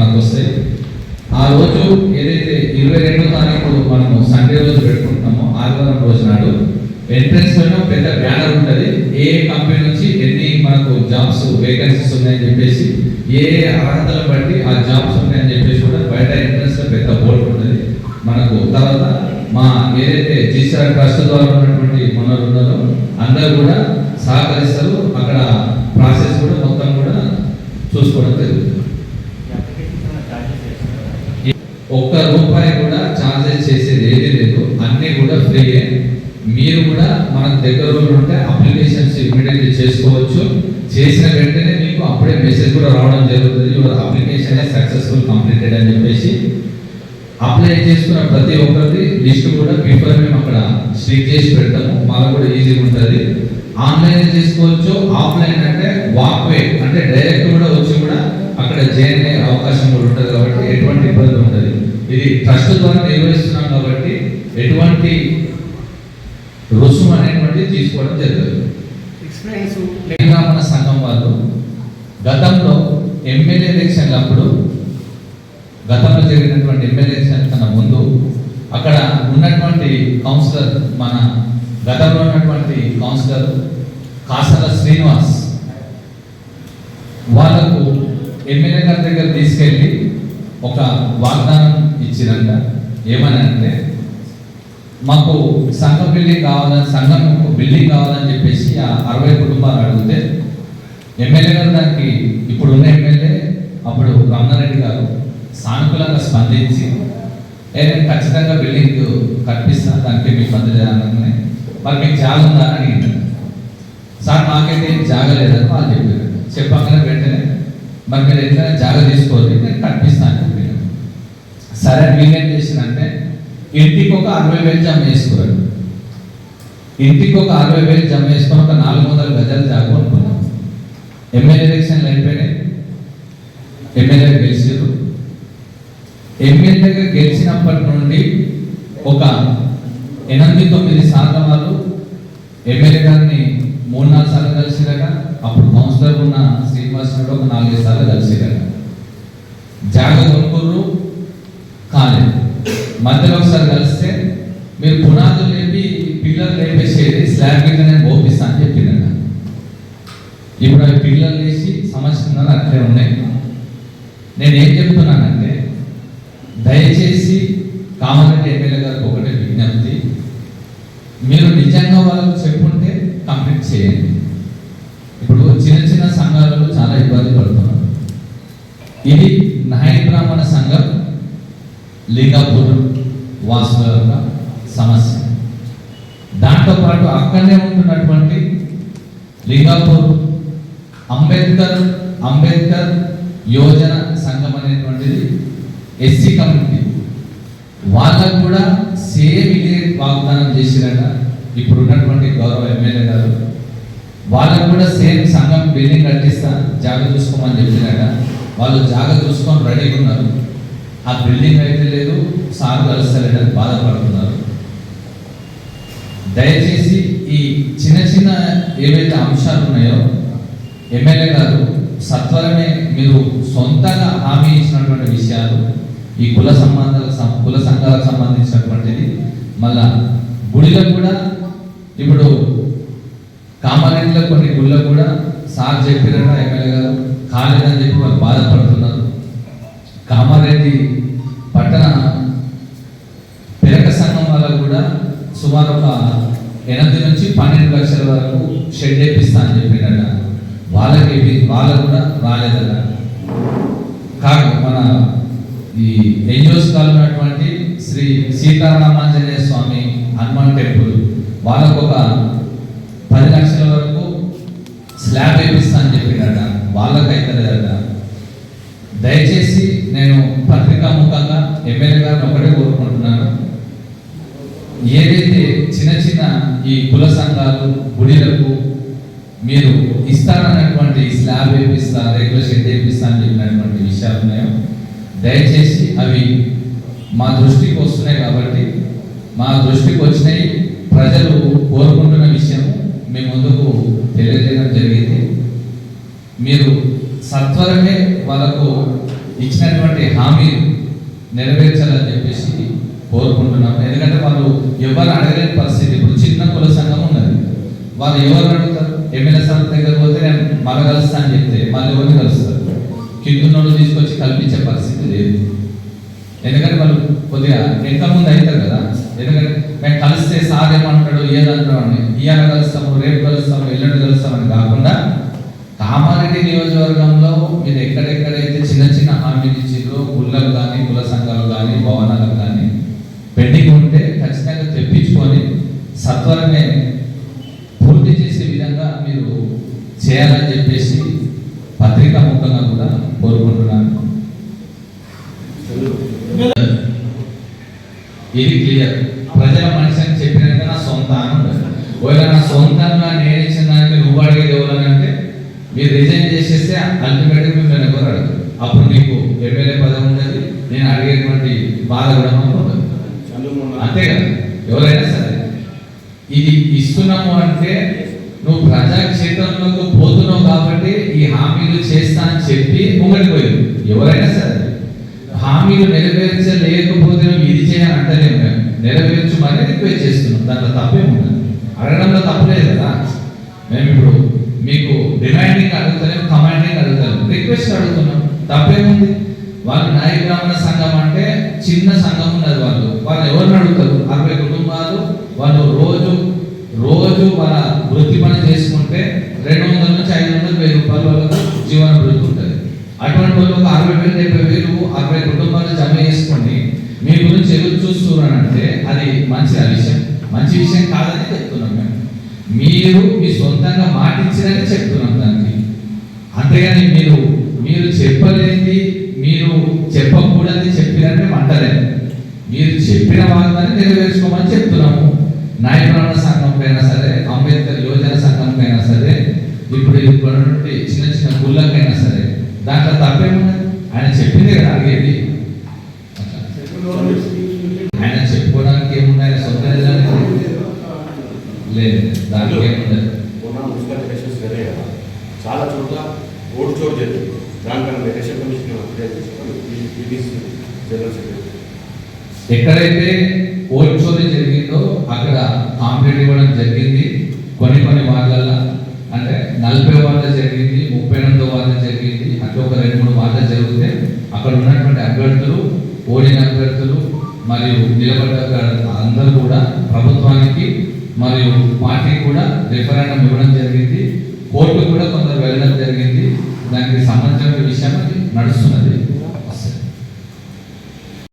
మనకు వస్తాయి. ఆ రోజు ఏదైతే 22వ తారీఖు మనము సండే రోజు పెట్టుకుంటున్నామో ఆదివారం రోజు నాడు ఎంట్రన్స్ లోనే పెద్ద బ్యానర్ ఉంటుంది. ఏ కంపెనీ నుంచి ఎన్ని మనకు జాబ్స్ వేకెన్సీస్ ఉన్నాయని చెప్పేసి, ఏ అర్హతలు బట్టి ఆ జాబ్స్ ఉన్నాయని చెప్పేసి కూడా బయట ఎంట్రన్స్ లో పెద్ద బోర్డు ఉంటుంది మనకు. తర్వాత మా ఏదైతే జీసీఆర్ ట్రస్ట్ ద్వారా ఉన్నటువంటి మనలు ఉన్నారో అందరూ కూడా సహకరిస్తారు. అక్కడ ప్రాసెస్ కూడా మొత్తం కూడా చూసుకోవడం జరుగుతుంది. ఒక్క రూపాయి కూడా ఛార్జెస్ చేసేది ఏది లేదు, అన్నీ కూడా ఫ్రీయే. మీరు కూడా మనకు దగ్గర ఉంటే అప్లికేషన్స్ ఇమీడియట్లీ చేసుకోవచ్చు. చేసిన వెంటనే మీకు అప్పుడే మెసేజ్ కూడా రావడం జరుగుతుంది, యువర్ అప్లికేషన్ సక్సెస్ఫుల్ కంప్లీటెడ్ అని చెప్పేసి. అప్లై చేసుకున్న ప్రతి ఒక్కరికి లిస్ట్ కూడా బిఫోర్ మేము అక్కడ స్టిక్ చేసి పెడతాము. మాకు కూడా ఈజీగా ఉంటుంది. ఆన్లైన్ చేసుకోవచ్చు, ఆఫ్లైన్ అంటే వాక్ వే అంటే డైరెక్ట్ కూడా వచ్చి కూడా అక్కడ జాయిన్ అయ్యే అవకాశం కూడా ఉంటుంది. కాబట్టి ఎటువంటి ఇబ్బంది ఉంటుంది. ఇది ట్రస్ట్ ద్వారా నిర్వహిస్తున్నాం కాబట్టి ఎటువంటి రుసుము అనేటువంటిది తీసుకోవడం జరుగుతుంది. తెలంగాణ సంఘం వాళ్ళు గతంలో ఎమ్మెల్యే ఎలక్షన్లు అప్పుడు, గతంలో జరిగినటువంటి ఎమ్మెల్యే ఎలక్షన్ కన్నా ముందు అక్కడ ఉన్నటువంటి కౌన్సిలర్, మన గతంలో ఉన్నటువంటి కౌన్సిలర్ కాసల శ్రీనివాస్ వాళ్ళకు ఎమ్మెల్యే గారి దగ్గర తీసుకెళ్ళి ఒక వాగ్దానం ఇచ్చిరంట. ఏమని అంటే, మాకు సంఘం బిల్డింగ్ కావాలని, సంఘం బిల్డింగ్ కావాలని చెప్పేసి ఆ 60 కుటుంబాలు అడిగితే ఎమ్మెల్యే గారు దానికి ఇప్పుడున్న ఎమ్మెల్యే అప్పుడు రమణారెడ్డి గారు సానుకూలంగా స్పందించి నేను ఖచ్చితంగా బిల్డింగ్ కట్టిస్తాను, దానికి మీ ఇబ్బంది లేదనగానే మరి మీకు జాగ ఉందా అని అడిగింది. సార్ మాకైతే ఏం జాగలేదని వాళ్ళు చెప్పారు. చెప్పగానే వెంటనే మరి మీరు ఎట్లయినా జాగ తీసుకోవాలి, నేను కట్టిస్తాను చెప్పాను. సరే మీరేం చేసిందంటే ఇంటికి ఒక 60,000 జమ చేసుకున్నాడు. ఇంటికి ఒక 60,000 జమ చేసుకొని ఒక 400 గజాలు జాగ అనుకున్నాం. ఎమ్మెల్యే ఎలక్షన్లు అయిపోయినాయి, ఎమ్మెల్యే గెలిచారు. ఎమ్మెల్యేగా గెలిచినప్పటి నుండి ఒక 8-9 సార్లు వాళ్ళు ఎమ్మెల్యే గారిని 3-4 సార్లు కలిసిరట. అప్పుడు కౌన్సిలర్ ఉన్న శ్రీనివాస్ ఒక 4-5 సార్లు కలిసిరట. జాగ కొనుక్కుర్రు, కాలేదు. మధ్యలో ఒకసారి కలిస్తే మీరు పునాదులు లేపి పిల్లలు లేపేసేది, స్లాబ్ కింద నేను ఓపిస్తాను అని చెప్పిందట. ఇప్పుడు అవి పిల్లలు వేసి సమస్యలు అట్లే ఉన్నాయి. నేనేం చెప్తున్నానంటే, దయచేసి కామారెడ్డి ఎమ్మెల్యే గారికి ఒకటే విజ్ఞప్తి, మీరు నిజంగా వాళ్ళకు చెప్పుంటే కంప్లీట్ చేయండి. ఇప్పుడు చిన్న చిన్న సంఘాలలో చాలా ఇబ్బంది పడుతున్నారు. ఇది నాయ బ్రాహ్మణ సంఘం లింగాపూర్ వాసుల యొక్క సమస్య. దాంతోపాటు అక్కడనే ఉంటున్నటువంటి లింగాపూర్ అంబేద్కర్ యోజన సంఘం అనేటువంటిది ఎస్సీ కమ్యూనిటీ, వాళ్ళకు కూడా సేమ్ ఇదే వాగ్దానం చేసిరట ఇప్పుడు ఉన్నటువంటి గౌరవ ఎమ్మెల్యే గారు. వాళ్ళకు కూడా సేమ్ సంఘం బిల్డింగ్ కట్టిస్తా, జాగ చూసుకోమని చెప్పినట. వాళ్ళు జాగ చూసుకొని రెడీగా ఉన్నారు. ఆ బిల్డింగ్ అయితే లేదు, సార్ కలుస్తలేదని బాధపడుతున్నారు. దయచేసి ఈ చిన్న చిన్న ఏవైతే అంశాలు ఉన్నాయో ఎమ్మెల్యే గారు సత్వరమే మీరు సొంతంగా హామీ ఇచ్చినటువంటి విషయాలు, ఈ కుల సంఘాలకు సంబంధించినటువంటిది, మళ్ళా గుడిలకు కూడా ఇప్పుడు కామారెడ్డిలో కొన్ని గుళ్ళకు కూడా సార్ చెప్పినట్టు ఎమ్మెల్యే గారు కాలేదని చెప్పి వాళ్ళు బాధపడుతున్నారు. కామారెడ్డి పట్టణ పిరక సంఘం వాళ్ళకు కూడా సుమారు ఒక 8 నుంచి 12 లక్షల వరకు షెడ్ వేపిస్తా అని చెప్పినట. వాళ్ళకు కూడా రాలేదట. కాదు మన ఈ ఎన్జిఓస్ ఉన్నటువంటి శ్రీ సీతారామాంజనేయ స్వామి హనుమాన్ టెంపుల్ వాళ్ళకు ఒక 10 లక్షల వరకు స్లాబ్ వేపిస్తా అని చెప్పినట. వాళ్ళకైతే లేదట. దయచేసి నేను పత్రికా ముఖంగా ఎమ్మెల్యే గారిని ఒకటే కోరుకుంటున్నాను, ఏదైతే చిన్న చిన్న ఈ కుల సంఘాలు గుడిలకు మీరు ఇస్తారన్నటువంటి స్లాబ్ వేపిస్తా, రెగ్యులర్ షెడ్ వేపిస్తా అని చెప్పినటువంటి విషయాలు ఉన్నాయో దయచేసి అవి మా దృష్టికి వస్తున్నాయి. కాబట్టి మా దృష్టికి వచ్చినాయి, ప్రజలు కోరుకుంటున్న విషయం మీ ముందుకు తెలియజేయడం జరిగింది. మీరు సత్వరమే వాళ్ళకు ఇచ్చినటువంటి హామీలు నెరవేర్చాలని చెప్పేసి కోరుకుంటున్నాం. ఎందుకంటే వాళ్ళు ఎవరు అడగలేని పరిస్థితి. ఇప్పుడు చిన్న కుల సంఘం ఉన్నది, వాళ్ళు ఎవరు అడుగుతారు? ఎమ్మెల్యే సార్ దగ్గర పోతే నేను మళ్ళీ కలుస్తా అని చెప్తే మళ్ళీ ఎవరిని కలుస్తారు? కిందున్నోళ్ళు తీసుకొచ్చి కల్పించే పరిస్థితి లేదు. ఎందుకంటే వాళ్ళు కొద్దిగా ఎంత ముందు అవుతారు కదా. ఎందుకంటే మేము కలిస్తే సార్ ఏమంటాడు ఏదంటాడు అని, ఇవాళ కలుస్తాము, రేపు కలుస్తాము, ఎల్లుండి కలుస్తామని కాకుండా కామారెడ్డి నియోజకవర్గంలో మీరు ఎక్కడెక్కడైతే చిన్న చిన్న హామీలు ఇచ్చిండ్రో గుళ్ళకు కానీ కుల సంఘాలు కానీ భవనాలకు కానీ పెండింగ్ ఉంటే ఖచ్చితంగా తెప్పించుకొని సత్వరమే పూర్తి చేసే విధంగా మీరు చేయాలని చెప్పేసి పత్రికా ముఖంగా కూడా కోరుకుంటున్నాను. ఇది క్లియర్. ప్రజల మనిషి అని చెప్పినాక నా సొంత ఆనందం. ఒకవేళ నా సొంతంగా నేను ఇచ్చిన దానికి నువ్వు అడిగేది ఎవరనంటే మీరు రిజైన్ చేసేస్తే అల్టిమేట్గా మిమ్మల్ని ఎవరు అడగదు. అప్పుడు నీకు ఎమ్మెల్యే పదవి ఉండదు, నేను అడిగేటువంటి బాధ కూడా ఉండదు. అంతే కదా. ఎవరైనా సరే ఇది ఇస్తున్నాము అంటే నువ్వు ప్రజాక్షేత్రంలోకి పోతున్నావు కాబట్టి ఈ హామీలు చేస్తా అని చెప్పి ముంగడిపోయావు. ఎవరైనా సరే హామీలు నెరవేర్చలేకపోతే నువ్వు ఇది చేయని అంటలేము. మేము నెరవేర్చమని రిక్వెస్ట్ చేస్తున్నాం. దాంట్లో తప్పేముండదు, అడగడంలో తప్పలేదు కదా. మేము ఇప్పుడు మీకు డిమాండింగ్ అడుగుతలేము, కమాండింగ్ అడుగుతాము, రిక్వెస్ట్ అడుగుతున్నాం. తప్పేముంది? వాళ్ళు నాయ బ్రాహ్మణ సంఘం అంటే చిన్న సంఘం ఉన్నది. వాళ్ళు ఎవరిని అడుగుతారు? 60 కుటుంబాలు. వాళ్ళు రోజు వాళ్ళ వృత్తి పని చేసుకుంటే 200 నుంచి 500, 1000 రూపాయలు వాళ్ళకు జీవన వృత్తి ఉంటుంది. అటువంటి వాళ్ళు ఒక 60,000, 70,000 60 కుటుంబాలు జమ చేసుకొని మీ గురించి ఎదురు చూస్తున్నారంటే అది మంచి విషయం కాదని చెప్తున్నాం మేము. మీరు మీ సొంతంగా మాటించారని చెప్తున్నాం దానికి. అంతేగాని మీరు చెప్పలేంది, మీరు చెప్పకూడదు చెప్పినట్టు అంటలేదు. మీరు చెప్పిన వాగ్దాన్ని నెరవేర్చుకోమని చెప్తున్నాము. నాయ బ్రాహ్మణ సంఘంకైనా సరే, అంబేద్కర్ యువజన సంఘంకైనా సరే, ఇప్పుడు ఇప్పుడున్నటువంటి చిన్న చిన్న గుళ్ళకైనా సరే దాంట్లో తప్పేమున్నది? ఆయన చెప్పింది కదా అడిగేది. ఆయన చెప్పుకోవడానికి ఏముంది? ఆయన సొంత లేదు, దానికి ఏముండదు. చాలా చోట్ల ఓటు చోటు జరిగింది. దానికన్నా ఎలక్షన్ కమిషన్ ఎక్కడైతే ఓట్ చోరీ జరిగిందో అక్కడ కాంప్లైంట్ ఇవ్వడం జరిగింది. కొన్ని వార్డులలో అంటే 40 వార్డులు జరిగింది, 38 వార్డులు జరిగింది. అట్లా ఒక 2-3 వార్డులు జరిగితే అక్కడ ఉన్నటువంటి అభ్యర్థులు, ఓడిన అభ్యర్థులు మరియు నిలబడ్డ అందరూ కూడా ప్రభుత్వానికి మరియు పార్టీకి కూడా రిఫరెండం ఇవ్వడం జరిగింది. కోర్టు కూడా కొందరు వెళ్ళడం జరిగింది. దానికి సంబంధించిన విషయం అది నడుస్తున్నది.